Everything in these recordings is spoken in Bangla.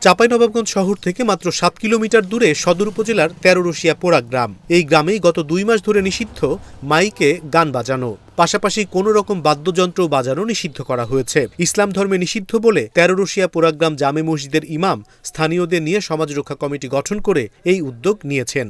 চাঁপাইনবাবগঞ্জ শহর থেকে মাত্র ৭ কিলোমিটার দূরে সদর উপজেলার তেরোরশিয়া পোড়া গ্রাম। এই গ্রামেই গত ২ মাস ধরে নিষিদ্ধ মাইকে গান বাজানো, পাশাপাশি কোনো রকম বাদ্যযন্ত্র বাজানো নিষিদ্ধ করা হয়েছে। ইসলাম ধর্মে নিষিদ্ধ বলে তেরোরশিয়া পোড়াগ্রাম জামে মসজিদের ইমাম স্থানীয়দের নিয়ে সমাজ রক্ষা কমিটি গঠন করে এই উদ্যোগ নিয়েছেন।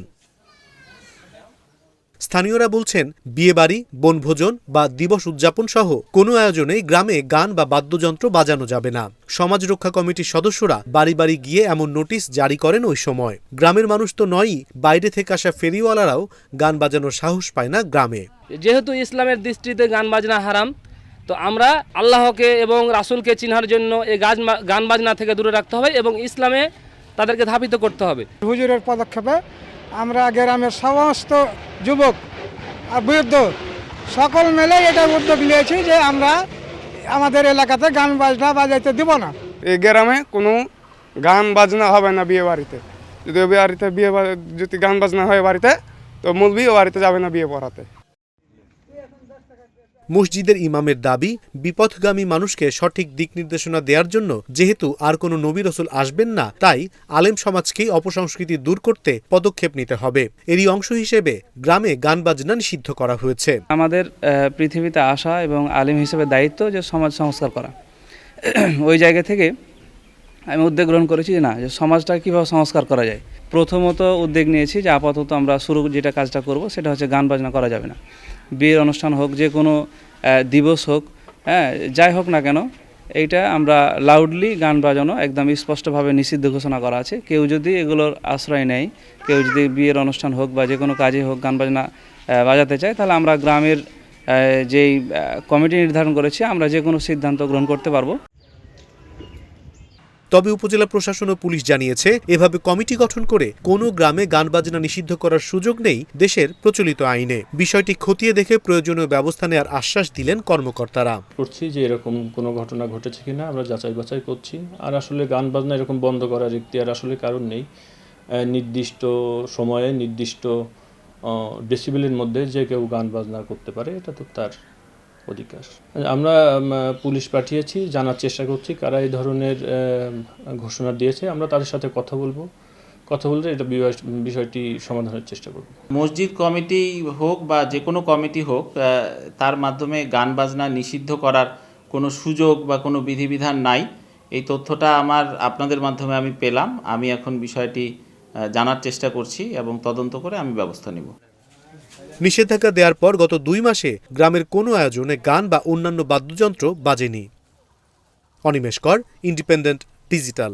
স্থানীয়রা বলছেন, বিয়েবাড়ি, বনভোজন বা দিবস উদযাপন সহ কোনো আয়োজনে গ্রামে গান বা বাদ্যযন্ত্র বাজানো যাবে না। সমাজ রক্ষা কমিটির সদস্যরা বাড়ি বাড়ি গিয়ে এমন নোটিশ জারি করেন ওই সময়। গ্রামের মানুষ তো নয়ই, বাইরে থেকে আসা ফেরিওয়ালারাও গান বাজানোর সাহস পায় না গ্রামে। যেহেতু ইসলামের দৃষ্টিতে গান বাজনা হারাম, তো আমরা আল্লাহকে এবং রাসূলকে চিনার জন্য এই গান বাজনা থেকে দূরে রাখতে হবে এবং ইসলামে তাদেরকে ধাবিত করতে হবে। হুজুরের পদক্ষেপে আমরা গ্রামের সমস্ত যুবক আর বৃদ্ধ সকল মিলে এটা উদ্যোগ নিয়েছি যে আমরা আমাদের এলাকাতে গান বাজনা বাজাইতে দিব না। এই গ্রামে কোনো গান বাজনা হবে না বিয়ে বাড়িতে। যদি যদি গান বাজনা হয় বাড়িতে, তো মুলবিও বাড়িতে যাবে না বিয়ে পড়াতে। মসজিদের ইমামের দাবি, বিপথগামী মানুষকে সঠিক দিক নির্দেশনা দেওয়ার জন্য যেহেতু আর কোনো নবী রাসূল আসবেন না, তাই আলেম সমাজকেই অপসংস্কৃতি দূর করতে পদক্ষেপ নিতে হবে। এরই অংশ হিসেবে গ্রামে গান বাজনা নিষিদ্ধ করা হয়েছে। আমাদের পৃথিবীতে আসা এবং আলেম হিসেবে দায়িত্ব যে সমাজ সংস্কার করা। ওই জায়গা থেকে আমি উদ্যোগ গ্রহণ করেছি যে না, যে সমাজটা কীভাবে সংস্কার করা যায়। প্রথমত উদ্যোগ নিয়েছি যে আপাতত আমরা শুরু যেটা কাজটা করব সেটা হচ্ছে গান বাজনা করা যাবে না। বিয়ের অনুষ্ঠান হোক, যে কোনো দিবস হোক, যাই হোক না কেন, এইটা আমরা লাউডলি গান বাজানো একদম স্পষ্টভাবে নিষিদ্ধ ঘোষণা করা আছে। কেউ যদি এগুলোর আশ্রয় নেয়, কেউ যদি বিয়ের অনুষ্ঠান হোক বা যে কোনো কাজে হোক গান বাজনা বাজাতে চায়, তাহলে আমরা গ্রামের যেই কমিটি নির্ধারণ করেছি আমরা যে কোনো সিদ্ধান্ত গ্রহণ করতে পারবো। তবে উপজেলা প্রশাসন ও পুলিশ জানিয়েছে, এভাবে কমিটি গঠন করে কোনো গ্রামে গান বাজনা নিষিদ্ধ করার সুযোগ নেই দেশের প্রচলিত আইনে। বিষয়টি খতিয়ে দেখে প্রয়োজনীয় ব্যবস্থা নেওয়ার আশ্বাস দিলেন কর্মকর্তারা। করছি যে এরকম কোনো ঘটনা ঘটেছে কিনা আমরা যাচাই বাছাই করছি। আর আসলে গান বাজনা এরকম বন্ধ করার ইখতিয়ার আসলে কারণ নেই। নির্দিষ্ট সময়ে নির্দিষ্ট ডেসিবেলের মধ্যে যে কেউ গান বাজনা করতে পারে, এটা তো তার অধিকার। আমরা পুলিশ পাঠিয়েছি, জানার চেষ্টা করছি কারা এই ধরনের ঘোষণা দিয়েছে। আমরা তাদের সাথে কথা বললে এটা বিষয়টি সমাধানের চেষ্টা করব। মসজিদ কমিটি হোক বা যে কোনো কমিটি হোক, তার মাধ্যমে গান বাজনা নিষিদ্ধ করার কোনো সুযোগ বা কোনো বিধিবিধান নাই। এই তথ্যটা আপনাদের মাধ্যমে আমি পেলাম। আমি এখন বিষয়টি জানার চেষ্টা করছি এবং তদন্ত করে আমি ব্যবস্থা নিব। নিষেধাজ্ঞা দেওয়ার পর গত ২ মাসে গ্রামের কোনো আয়োজনে গান বা অন্যান্য বাদ্যযন্ত্র বাজেনি। অনিমেষ কর, ইন্ডিপেন্ডেন্ট ডিজিটাল।